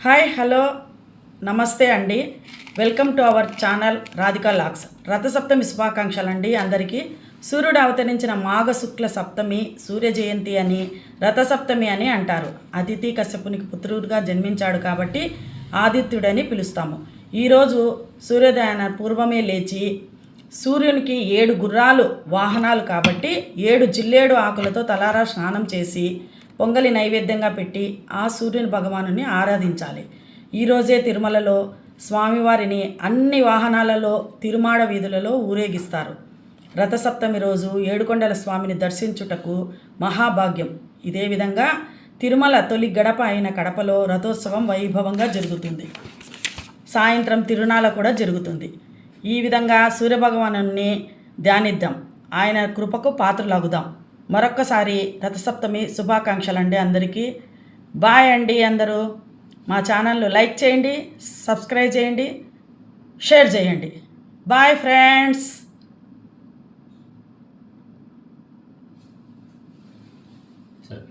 Hi hello నమస్తే అండి. Welcome to our channel Radhika lakhs. Rathasaptami శుభాకాంక్షలు అండి అందరికీ. సూర్యుడు అవతరించిన మాఘ శుక్ల సప్తమి సూర్య జయంతి అని రథసప్తమి అని అంటారు. అదితి కశ్యపునికి పుత్రుడుగా జన్మించాడు కాబట్టి ఆదిత్యుడని పిలుస్తాము. ఈరోజు సూర్యోదయాన పూర్వమే లేచి సూర్యునికి 7 గుర్రాలు వాహనాలు కాబట్టి 7 జిల్లేడు ఆకులతో తలారా స్నానం చేసి పొంగలి నైవేద్యంగా పెట్టి ఆ సూర్యుని భగవానుని ఆరాధించాలి. ఈరోజే తిరుమలలో స్వామివారిని అన్ని వాహనాలలో తిరుమాడ వీధులలో ఊరేగిస్తారు. రథసప్తమి రోజు ఏడుకొండల స్వామిని దర్శించుటకు మహాభాగ్యం. ఇదే విధంగా తిరుమల తొలి గడప అయిన కడపలో రథోత్సవం వైభవంగా జరుగుతుంది. సాయంత్రం తిరునాళ కూడా జరుగుతుంది. ఈ విధంగా సూర్యభగవానుని ధ్యానిద్దాం, ఆయన కృపకు పాత్రలగుదాం. మరొక్కసారి రథసప్తమి శుభాకాంక్షలు అండి అందరికీ. బాయ్ అండి అందరూ. మా ఛానల్ను లైక్ చేయండి, సబ్స్క్రైబ్ చేయండి, షేర్ చేయండి. Bye friends. సరే.